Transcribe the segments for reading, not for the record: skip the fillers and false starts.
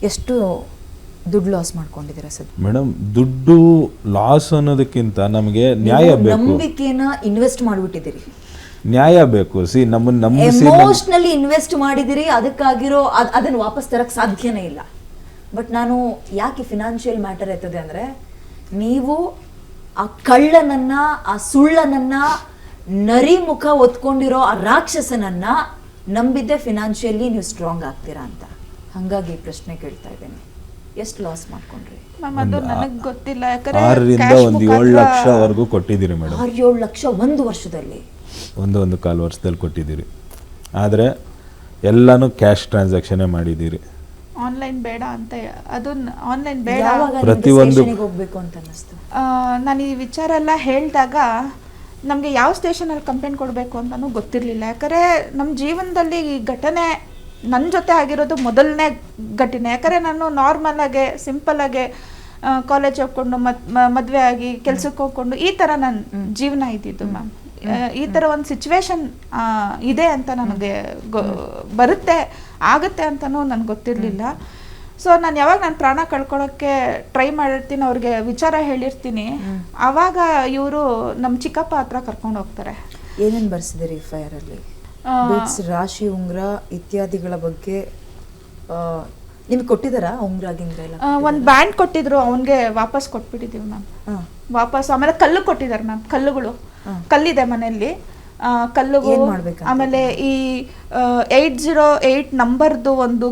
ಎಷ್ಟು ದುಡ್ಡು ಲಾಸ್ ಮಾಡ್ಕೊಂಡಿದ್ದೀರಾ ಸರ್? ಮೇಡಮ್, ದುಡ್ಡು ಲಾಸ್ ಅನ್ನೋದಕ್ಕಿಂತ ನಮಗೆ ನ್ಯಾಯ ಬೇಕು. ನಂಬಿಕೆನ ಇನ್ವೆಸ್ಟ್ ಮಾಡಿಬಿಟ್ಟಿದ್ದೀರಿ, ನ್ಯಾಯ ಬೇಕು. ನಮ್ಮನ್ನ ನಂಬಿಸಿ ಎಮೋಷನಲಿ ಇನ್ವೆಸ್ಟ್ ಮಾಡಿದಿರಿ, ಅದಕ್ಕಾಗಿರೋ ಅದನ್ನು ವಾಪಸ್ ತರಕ್ಕೆ ಸಾಧ್ಯನೇ ಇಲ್ಲ. ಬಟ್ ನಾನು ಯಾಕೆ ಫಿನಾನ್ಷಿಯಲ್ ಮ್ಯಾಟರ್ ಎತ್ತದೆ ಅಂದರೆ, ನೀವು ಆ ಕಳ್ಳನನ್ನ, ಆ ಸುಳ್ಳನನ್ನ, ನರಿಮುಖ ಒತ್ಕೊಂಡಿರೋ ಆ ರಾಕ್ಷಸನನ್ನ ನಂಬಿದ್ದೆ ಫಿನಾನ್ಷಿಯಲಿ ನೀವು ಸ್ಟ್ರಾಂಗ್ ಆಗ್ತೀರಾ ಅಂತ. ಹಾಗಾಗಿ ಪ್ರಶ್ನೆ ಕೇಳ್ತಾ ಇದ್ದೇನೆ, ಎಷ್ಟು ಲಾಸ್ ಮಾಡ್ಕೊಂಡ್ರಿ? ಅದು ನನಗೆ ಗೊತ್ತಿಲ್ಲ, ಯಾಕಂದ್ರೆ 6ರಿಂದ 7 ಲಕ್ಷವರೆಗೂ ಕೊಟ್ಟಿದ್ದೀರಿ ಮೇಡಮ್. 6-7 ಲಕ್ಷ ಒಂದು ವರ್ಷದಲ್ಲಿ? 1.25 ವರ್ಷದಲ್ಲಿ ಕೊಟ್ಟಿದ್ದೀರಿ. ಆದರೆ ಎಲ್ಲಾನು ಕ್ಯಾಶ್ ಟ್ರಾನ್ಸಾಕ್ಷನ್ ಮಾಡಿದ್ದೀರಿ. ಆನ್ಲೈನ್ ಬೇಡ ಅಂತ, ಅದು ಆನ್ಲೈನ್ ಬೇಡ. ಪ್ರತಿಯೊಂದು ಹೋಗ್ಬೇಕು ಅಂತ ಅನ್ನಿಸ್ತು. ನಾನು ಈ ವಿಚಾರ ಎಲ್ಲ ಹೇಳಿದಾಗ ನಮಗೆ ಯಾವ ಸ್ಟೇಷನಲ್ಲಿ ಕಂಪ್ಲೇಂಟ್ ಕೊಡಬೇಕು ಅಂತಲೂ ಗೊತ್ತಿರಲಿಲ್ಲ. ಯಾಕಂದರೆ ನಮ್ಮ ಜೀವನದಲ್ಲಿ ಈ ಘಟನೆ ನನ್ನ ಜೊತೆ ಆಗಿರೋದು ಮೊದಲನೇ ಘಟನೆ. ಯಾಕಂದರೆ ನಾನು ನಾರ್ಮಲಾಗೆ ಸಿಂಪಲ್ಲಾಗೆ ಕಾಲೇಜ್ ಹೋಗ್ಕೊಂಡು ಮದುವೆ ಆಗಿ ಕೆಲ್ಸಕ್ಕೆ ಹೋಗ್ಕೊಂಡು ಈ ಥರ ನನ್ನ ಜೀವನ ಇದ್ದಿದ್ದು ಮ್ಯಾಮ್. ಈ ಥರ ಒಂದು ಸಿಚುವೇಶನ್ ಇದೆ ಅಂತ ನನಗೆ ಆಗುತ್ತೆ ಅಂತಲೂ ನನಗೆ ಗೊತ್ತಿರಲಿಲ್ಲ. ಸೊ ನಾನು ಯಾವಾಗ ನಾನು ಪ್ರಾಣ ಕಳ್ಕೊಳ್ಳೋಕ್ಕೆ ಟ್ರೈ ಮಾಡಿರ್ತೀನಿ, ಅವ್ರಿಗೆ ವಿಚಾರ ಹೇಳಿರ್ತೀನಿ, ಆವಾಗ ಇವರು ನಮ್ಮ ಚಿಕ್ಕಪ್ಪ ಹತ್ರ ಕರ್ಕೊಂಡು ಹೋಗ್ತಾರೆ. ಏನೇನು ಬರ್ಸಿದ್ದೀರಿ FIR ಅಲ್ಲಿ? ರಾಶಿ, ಉಂಗುರ ಇತ್ಯಾದಿಗಳ ಬಗ್ಗೆ ನಿಮ್ಗೆ ಕೊಟ್ಟಿದ್ದಾರಾ? ಉಂಗುರ ಗಿಂಗ್ರ ಎಲ್ಲ ಒಂದು ಬ್ಯಾಂಡ್ ಕೊಟ್ಟಿದ್ರು, ಅವನಿಗೆ ವಾಪಸ್ ಕೊಟ್ಬಿಟ್ಟಿದ್ದೀವಿ ಮ್ಯಾಮ್. ವಾಪಸ್ ಆಮೇಲೆ ಕಲ್ಲು ಕೊಟ್ಟಿದ್ದಾರೆ ಮ್ಯಾಮ್, ಕಲ್ಲುಗಳು. ಕಲ್ಲಿದೆ ಮನೆಯಲ್ಲಿ, ಕಲ್ಲು. ಆಮೇಲೆ ಈ 808 ನಂಬರ್ದು ಒಂದು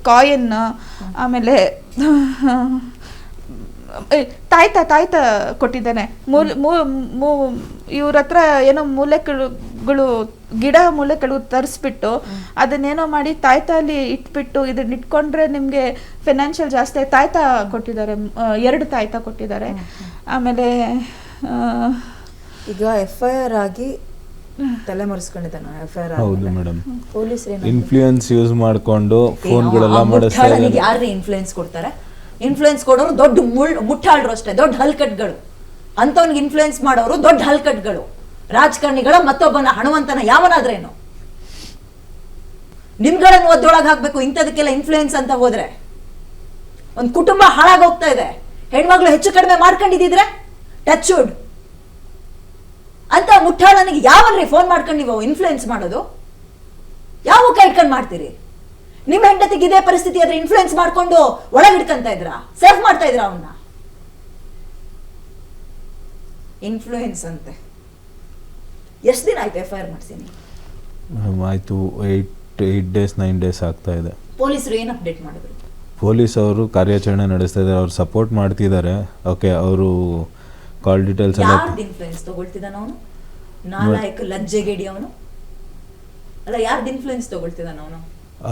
ಕಾಯಿನ್, ಆಮೇಲೆ ತಾಯ್ತ ಕೊಟ್ಟಿದ್ದಾನೆ. ಇವ್ರ ಹತ್ರ ಏನೋ ಮೂಲೆಗಳು, ಗಿಡ ಮೂಲೆಗಳು ತರಿಸ್ಬಿಟ್ಟು ಅದನ್ನೇನೋ ಮಾಡಿ ತಾಯ್ತಲ್ಲಿ ಇಟ್ಬಿಟ್ಟು, ಇದನ್ನ ಇಟ್ಕೊಂಡ್ರೆ ನಿಮಗೆ ಫೈನಾನ್ಷಿಯಲ್ ಜಾಸ್ತಿ. ತಾಯ್ತ ಕೊಟ್ಟಿದ್ದಾರೆ, 2 ತಾಯ್ತ ಕೊಟ್ಟಿದ್ದಾರೆ. ಆಮೇಲೆ ಈಗ FIR ಆಗಿ ತಲೆಮರೆಸ್ಕೊಂಡಿದ್ದಾನೆ. FIR ಹೌದು ಮೇಡಮ್. ಪೊಲೀಸರು ಇನ್ಫ್ಲೂಯೆನ್ಸ್ ಯೂಸ್ ಮಾಡ್ಕೊಂಡು ಫೋನ್ಗಳೆಲ್ಲ ಮಾಡಿಸ್ತಾರೆ. ಯಾರು ಇನ್ಫ್ಲೂಯೆನ್ಸ್ ಕೊಡ್ತಾರೆ? ಇನ್ಫ್ಲೂಯೆನ್ಸ್ ಕೊಡೋರು ದೊಡ್ಡ ಮುಟ್ಟಾಳ್ರು ಅಷ್ಟೇ, ದೊಡ್ಡ ಹಲ್ಕಟ್ಗಳು. ಅಂತವ್ನಿಗೆ ಇನ್ಫ್ಲೂಯೆನ್ಸ್ ಮಾಡೋರು ದೊಡ್ಡ ಹಲ್ಕಟ್ಗಳು, ರಾಜಕಾರಣಿಗಳ ಮತ್ತೊಬ್ಬನ ಹಣವಂತನ ಯಾವನಾದ್ರೇನು. ನಿಮ್ಗಳನ್ನು ಒದ್ದೊಳಗೆ ಹಾಕ್ಬೇಕು ಇಂಥದಕ್ಕೆಲ್ಲ ಇನ್ಫ್ಲೂಯೆನ್ಸ್ ಅಂತ ಹೋದ್ರೆ. ಒಂದು ಕುಟುಂಬ ಹಾಳಾಗೋಗ್ತಾ ಇದೆ. ಹೆಣ್ಮಕ್ಳು ಹೆಚ್ಚು ಕಡಿಮೆ ಮಾಡ್ಕೊಂಡಿದ್ರೆ ಟಚ್ ವುಡ್ ಅಂತ ಮುಟ್ಟಾಳನಿಗೆ ಯಾವನ್ರಿ ಫೋನ್ ಮಾಡ್ಕೊಂಡು ನೀವು ಇನ್ಫ್ಲೂಯೆನ್ಸ್ ಮಾಡೋದು? ಯಾವ ಕೈ ಇಟ್ಕೊಂಡು ಮಾಡ್ತೀರಿ? ನಿಮ್ಮ ಹೆಂಡತಿಗೆ ಇದೇ ಪರಿಸ್ಥಿತಿ ಆದ್ರೆ ಇನ್ಫ್ಲೂಯೆನ್ಸ್ ಮಾಡ್ಕೊಂಡು ಒಳಗಿಡ್ಕಂತ ಇದ್ರ, ಸೇಫ್ ಮಾಡ್ತಾ ಇದ್ರ ಅವನ್ನ? ಇನ್ಫ್ಲೂಯೆನ್ಸ್ ಅಂತೆ. ಎಷ್ಟು ದಿನ ಆಯ್ತು FIR ಮಾಡಿಸಿನಿ? ಆಯ್ತು 8 ಡೇಸ್ 9 ಡೇಸ್ ಆಗ್ತಾ ಇದೆ. ಪೊಲೀಸರು ಏನು ಅಪ್ಡೇಟ್ ಮಾಡಿದ್ರು? ಪೊಲೀಸ್ ಅವರು ಕಾರ್ಯಾಚರಣೆ ನಡೆಸ್ತಾ ಇದ್ದಾರೆ, ಅವ್ರು ಸಪೋರ್ಟ್ ಮಾಡ್ತಿದ್ದಾರೆ. ಓಕೆ, ಅವರು ಕಾಲ್ ಡೀಟೇಲ್ಸ್ ಎಲ್ಲ. ಯಾರ್ದು ಇನ್ಫ್ಲೂಯೆನ್ಸ್ ತಗೊಳ್ತಿದ್ದಾನ ಅವನು? ನಾಲಾಯಕ ಲಜ್ಜೆಗೇಡಿ ಅವನು ಅಲ್ಲ, ಯಾರ್ದು ಇನ್ಫ್ಲೂಯೆನ್ಸ್ ತಗೊಳ್ತಿದ್ದಾನ ಅವನು?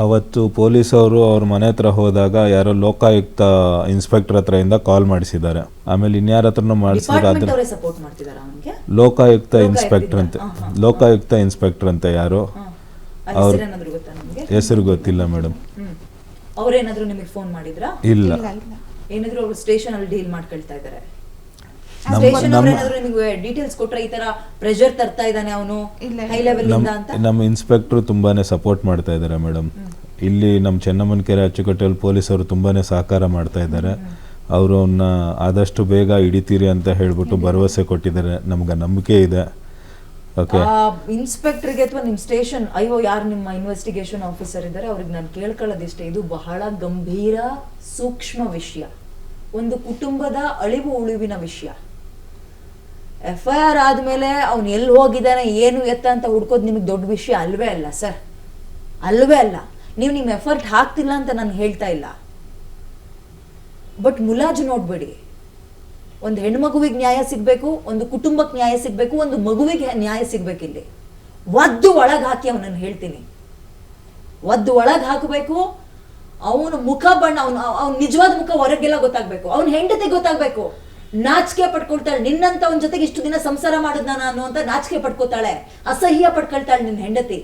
ಅವತ್ತು ಪೊಲೀಸ್ ಅವರು ಅವ್ರ ಮನೆ ಹತ್ರ ಹೋದಾಗ ಯಾರೋ ಲೋಕಾಯುಕ್ತ ಇನ್ಸ್ಪೆಕ್ಟರ್ ಹತ್ರ ಇಂದ ಕಾಲ್ ಮಾಡಿಸಿದ್ದಾರೆ. ಆಮೇಲೆ ಇನ್ಯಾರ ಹತ್ರನೂ ಮಾಡಿಸಿದ್ರೆ ಸಪೋರ್ಟ್ ಮಾಡ್ತಿದ್ದಾರೆ ಅವನಿಗೆ. ಲೋಕಾಯುಕ್ತ ಇನ್ಸ್ಪೆಕ್ಟರ್ ಅಂತ ಯಾರು, ಅವ್ರ ಹೆಸರು ಗೊತ್ತಿಲ್ಲ ಮೇಡಮ್. ಅವ್ರೇನಾದ್ರು ನಿಮಗೆ ಫೋನ್ ಮಾಡಿದ್ರಾ? ಇಲ್ಲ. ಏನಾದ್ರು ಅವರು ಸ್ಟೇಷನ್ ಅಲ್ಲಿ ಡೀಲ್ ಮಾಡ್ಕೊಳ್ತಾ ಇದ್ದಾರೆ? ಡೀಟೇಲ್ಸ್ ಕೊಟ್ರೆ ಈ ತರ ಪ್ರೆಷರ್ ತರ್ತಾ ಇದ್ದಾನೆ ಅವನು ಹೈ ಲೆವೆಲ್ ಇಂದ ಅಂತ? ನಮ್ಮ ಇನ್ಸ್ಪೆಕ್ಟರ್ ತುಂಬಾನೇ ಸಪೋರ್ಟ್ ಮಾಡ್ತಾ ಇದ್ದಾರೆ ಮೇಡಮ್. ಇಲ್ಲಿ ನಮ್ಮ ಚೆನ್ನಮ್ಮನಕೆರೆ ಅಚ್ಚುಕಟ್ಟೆಯಲ್ಲಿ ಪೊಲೀಸರು ತುಂಬಾನೇ ಸಹಕಾರ ಮಾಡ್ತಾ ಇದ್ದಾರೆ. ಅವರು ಅವನ್ನ ಆದಷ್ಟು ಬೇಗ ಹಿಡಿತೀರಿ ಅಂತ ಹೇಳ್ಬಿಟ್ಟು ಭರವಸೆ ಕೊಟ್ಟಿದ್ದಾರೆ. ನಮ್ಗೆ ನಂಬಿಕೆ ಇದೆ. ಓಕೆ, ಇನ್ಸ್ಪೆಕ್ಟರ್ಗೆ ಅಥವಾ ನಿಮ್ಮ ಸ್ಟೇಷನ್ ಯಾರು ನಿಮ್ಮ ಇನ್ವೆಸ್ಟಿಗೇಷನ್ ಆಫೀಸರ್ ಇದ್ದಾರೆ ಅವ್ರಿಗೆ ನಾನು ಕೇಳ್ಕೊಳ್ಳೋದಿಷ್ಟೇ, ಇದು ಬಹಳ ಗಂಭೀರ ಸೂಕ್ಷ್ಮ ವಿಷಯ, ಒಂದು ಕುಟುಂಬದ ಅಳಿವು ಉಳಿವಿನ ವಿಷಯ. FIR ಆದ್ಮೇಲೆ ಅವ್ನು ಎಲ್ಲಿ ಹೋಗಿದ್ದಾನೆ ಏನು ಎತ್ತ ಅಂತ ಹುಡ್ಕೋದು ನಿಮಗೆ ದೊಡ್ಡ ವಿಷಯ ಅಲ್ವೇ ಅಲ್ಲ ಸರ್, ಅಲ್ವೇ ಅಲ್ಲ. ನೀವು ನಿಮ್ಮ ಎಫರ್ಟ್ ಹಾಕ್ತಿಲ್ಲ ಅಂತ ನಾನು ಹೇಳ್ತಾ ಇಲ್ಲ, ಬಟ್ ಮುಲಾಜು ನೋಡ್ಬೇಡಿ. ಒಂದು ಹೆಣ್ಮಗುವಿಗೆ ನ್ಯಾಯ ಸಿಗ್ಬೇಕು, ಒಂದು ಕುಟುಂಬಕ್ಕೆ ನ್ಯಾಯ ಸಿಗ್ಬೇಕು, ಒಂದು ಮಗುವಿಗೆ ನ್ಯಾಯ ಸಿಗ್ಬೇಕು. ಇಲ್ಲಿ ಒದ್ದು ಒಳಗೆ ಹಾಕಿ ಅವನನ್ನು ಹೇಳ್ತೀನಿ, ಒದ್ದು ಒಳಗೆ ಹಾಕಬೇಕು. ಅವನ ಮುಖ ಬಣ್ಣ, ಅವ್ನ ನಿಜವಾದ ಮುಖ ಹೊರಗೆಲ್ಲ ಗೊತ್ತಾಗ್ಬೇಕು. ಅವನ ಹೆಂಡತಿ ಗೊತ್ತಾಗ್ಬೇಕು. ನಾಚಿಕೆ ಪಡ್ಕೊಳ್ತಾಳೆ, ನಿನ್ನಂತ ಅವನ ಜೊತೆಗೆ ಇಷ್ಟು ದಿನ ಸಂಸಾರ ಮಾಡಿದ್ನ ನಾನು ಅಂತ ನಾಚಿಕೆ ಪಡ್ಕೋತಾಳೆ, ಅಸಹ್ಯ ಪಡ್ಕೊಳ್ತಾಳೆ ನಿನ್ನ ಹೆಂಡತಿ.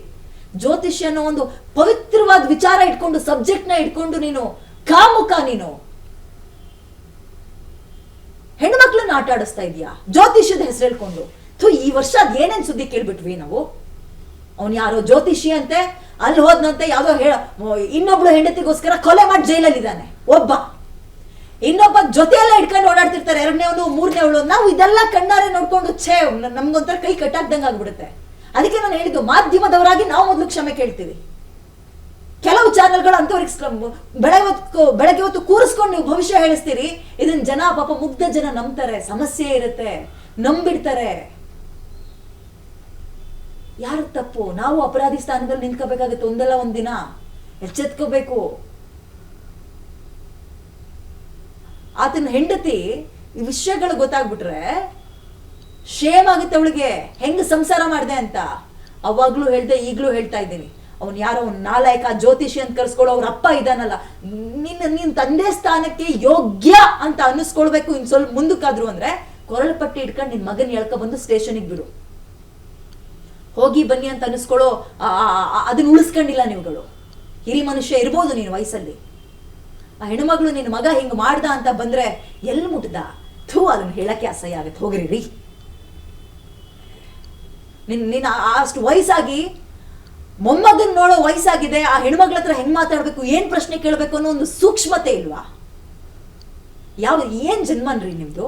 ಜ್ಯೋತಿಷ್ಯ ಅನ್ನೋ ಒಂದು ಪವಿತ್ರವಾದ ವಿಚಾರ ಇಟ್ಕೊಂಡು, ಸಬ್ಜೆಕ್ಟ್ ನ ಇಟ್ಕೊಂಡು ನೀನು ಕಾಮುಕ, ನೀನು ಹೆಣ್ಮಕ್ಳನ್ನ ಆಟ ಆಡಿಸ್ತಾ ಇದೀಯಾ ಜ್ಯೋತಿಷ್ಯದ ಹೆಸರು ಹೇಳ್ಕೊಂಡು. ಈ ವರ್ಷ ಅದೇನೇನ್ ಸುದ್ದಿ ಕೇಳ್ಬಿಟ್ವಿ ನಾವು. ಅವನು ಯಾರೋ ಜ್ಯೋತಿಷಿ ಅಂತೆ, ಅಲ್ಲಿ ಹೋದ್ನಂತೆ ಯಾವ್ದೋ ಇನ್ನೊಬ್ಳು ಹೆಂಡತಿಗೋಸ್ಕರ ಕೊಲೆ ಮಾಡಿ ಜೈಲಲ್ಲಿದ್ದಾನೆ ಒಬ್ಬ, ಇನ್ನೊಬ್ಬ ಜೊತೆಯೆಲ್ಲ ಇಟ್ಕೊಂಡು ಓಡಾಡ್ತಿರ್ತಾರೆ, 2ನೇವನು 3ನೇವಳು. ನಾವು ಇದೆಲ್ಲ ಕಣ್ಣಾರೆ ನೋಡ್ಕೊಂಡು ನಮ್ಗೊಂಥರ ಕೈ ಕಟ್ಟಾಕ್ದಂಗೆ ಆಗ್ಬಿಡುತ್ತೆ. ಅದಕ್ಕೆ ನಾನು ಹೇಳಿದ್ದು, ಮಾಧ್ಯಮದವರಾಗಿ ನಾವು ಮೊದಲು ಕ್ಷಮೆ ಕೇಳ್ತೀವಿ. ಕೆಲವು ಚಾನೆಲ್ಗಳು ಅಂತವ್ರಿಗೆ ಬೆಳಗ್ಗೆ ಹೊತ್ತು ಕೂರಿಸ್ಕೊಂಡು ನೀವು ಭವಿಷ್ಯ ಹೇಳಿಸ್ತೀರಿ, ಇದನ್ನ ಜನ ಪಾಪ ಮುಗ್ಧ ಜನ ನಂಬ್ತಾರೆ, ಸಮಸ್ಯೆ ಇರುತ್ತೆ, ನಂಬಿಡ್ತಾರೆ. ಯಾರ ತಪ್ಪು? ನಾವು ಅಪರಾಧಿ ಸ್ಥಾನದಲ್ಲಿ ನಿಂತ್ಕೋಬೇಕಾಗುತ್ತೆ, ಒಂದಲ್ಲ ಒಂದಿನ ಎಚ್ಚೆತ್ಕೋಬೇಕು. ಆತನ ಹೆಂಡತಿ ಈ ವಿಷಯಗಳು ಗೊತ್ತಾಗ್ಬಿಟ್ರೆ ಶೇಮ್ ಆಗುತ್ತೆ ಅವಳಿಗೆ, ಹೆಂಗ್ ಸಂಸಾರ ಮಾಡಿದೆ ಅಂತ. ಅವಾಗ್ಲೂ ಹೇಳ್ದೆ, ಈಗ್ಲೂ ಹೇಳ್ತಾ ಇದ್ದೀನಿ, ಅವ್ನು ಯಾರೋ ನಾಲಾಯಕ ಜ್ಯೋತಿಷಿ ಅಂತ ಕರ್ಸ್ಕೊಳ್ಳೋ ಅವ್ರ ಅಪ್ಪ ಇದಾನಲ್ಲ, ನಿನ್ ತಂದೆ ಸ್ಥಾನಕ್ಕೆ ಯೋಗ್ಯ ಅಂತ ಅನ್ನಿಸ್ಕೊಳ್ಬೇಕು. ಇನ್ ಸ್ವಲ್ಪ ಮುಂದಕ್ಕಾದ್ರು ಅಂದ್ರೆ ಕೊರಳು ಪಟ್ಟಿ ಇಟ್ಕೊಂಡು ನಿನ್ ಮಗನ್ ಎಳ್ಕೊ ಬಂದು ಸ್ಟೇಷನ್ಗೆ ಬಿಡು. ಹೋಗಿ ಬನ್ನಿ ಅಂತ ಅನ್ನಿಸ್ಕೊಳ್ಳೋ ಅದನ್ನ ಉಳಿಸ್ಕೊಂಡಿಲ್ಲ ನೀವುಗಳು. ಹಿರಿ ಮನುಷ್ಯ ಇರ್ಬೋದು ನೀನು ವಯಸ್ಸಲ್ಲಿ, ಆ ಹೆಣ್ಮಗಳು ನಿನ್ನ ಮಗ ಹಿಂಗ್ ಮಾಡ್ದ ಅಂತ ಬಂದ್ರೆ ಎಲ್ಲಿ ಮುಟ್ದ? ಅದನ್ನ ಹೇಳಕ್ಕೆ ಅಸಹ್ಯ ಆಗತ್ತೆ. ಹೋಗ್ರಿ ರೀ, ನಿನ್ನ ಅಷ್ಟು ವಯಸ್ಸಾಗಿ ಮೊಮ್ಮಗನ್ ನೋಡೋ ವಯಸ್ಸಾಗಿದೆ, ಆ ಹೆಣ್ಮಗಳ ಹತ್ರ ಹೆಂಗ್ ಮಾತಾಡ್ಬೇಕು, ಏನ್ ಪ್ರಶ್ನೆ ಕೇಳ್ಬೇಕು ಅನ್ನೋ ಒಂದು ಸೂಕ್ಷ್ಮತೆ ಇಲ್ವಾ? ಏನ್ ಜನ್ಮನ್ರಿ ನಿಮ್ದು?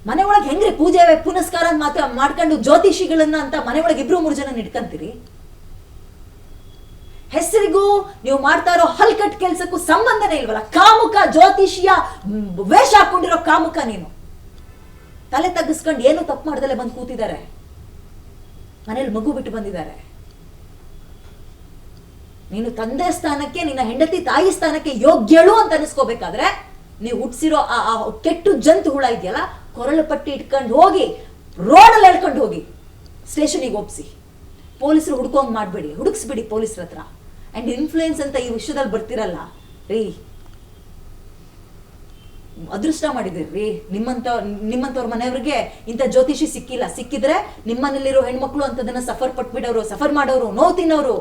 ಮನೆ ಒಳಗೆ ಹೆಂಗ್ರಿ ಪೂಜೆ ಪುನಸ್ಕಾರ ಮಾತ್ರ ಮಾಡ್ಕೊಂಡು ಜ್ಯೋತಿಷಿಗಳನ್ನ ಅಂತ ಮನೆ ಒಳಗೆ 2-3 ಜನ ಇಟ್ಕಂತೀರಿ? ಹೆಸರಿಗೂ ನೀವು ಮಾಡ್ತಾ ಇರೋ ಹಲ್ಕಟ್ ಕೆಲ್ಸಕ್ಕೂ ಸಂಬಂಧನೇ ಇಲ್ವಲ್ಲ. ಕಾಮುಕ, ಜ್ಯೋತಿಷಿಯ ವೇಷ ಹಾಕೊಂಡಿರೋ ಕಾಮುಕ ನೀನು. ತಲೆ ತಗ್ಗಿಸ್ಕೊಂಡು ಏನು ತಪ್ಪು ಮಾಡ್ದಲೆ ಬಂದು ಕೂತಿದ್ದಾರೆ, ಮನೇಲಿ ಮಗು ಬಿಟ್ಟು ಬಂದಿದ್ದಾರೆ. ನೀನು ತಂದೆ ಸ್ಥಾನಕ್ಕೆ, ನಿನ್ನ ಹೆಂಡತಿ ತಾಯಿ ಸ್ಥಾನಕ್ಕೆ ಯೋಗ್ಯಳು ಅಂತ ಅನಿಸ್ಕೋಬೇಕಾದ್ರೆ ನೀವು ಹುಟ್ಟಿಸಿರೋ ಆ ಕೆಟ್ಟು ಜಂತು ಹುಳ ಇದೆಯಲ್ಲ, ಕೊರಳು ಪಟ್ಟಿ ಇಟ್ಕೊಂಡು ಹೋಗಿ ರೋಡಲ್ಲಿ ಹೇಳ್ಕೊಂಡು ಹೋಗಿ ಸ್ಟೇಷನಿಗೆ ಒಪ್ಸಿ. ಪೊಲೀಸರು ಹುಡ್ಕೊಂಡ್ ಮಾಡ್ಬೇಡಿ, ಹುಡುಕ್ಸ್ಬಿಡಿ ಪೊಲೀಸರ ಹತ್ರ. ಅಂಡ್ ಇನ್ಫ್ಲೂಯೆನ್ಸ್ ಅಂತ ಈ ವಿಷಯದಲ್ಲಿ ಬರ್ತಿರಲ್ಲ ರೀ, ಅದೃಷ್ಟ ಮಾಡಿದಿರ್ರಿ. ನಿಮ್ಮಂತವ್ರ ಮನೆಯವ್ರಿಗೆ ಇಂಥ ಜ್ಯೋತಿಷಿ ಸಿಕ್ಕಿಲ್ಲ. ಸಿಕ್ಕಿದ್ರೆ ನಿಮ್ಮನೇಲಿರೋ ಹೆಣ್ಮಕ್ಳು ಅಂತದನ್ನ ಸಫರ್ ಮಾಡೋರು, ನೋವು ತಿನ್ನೋರು.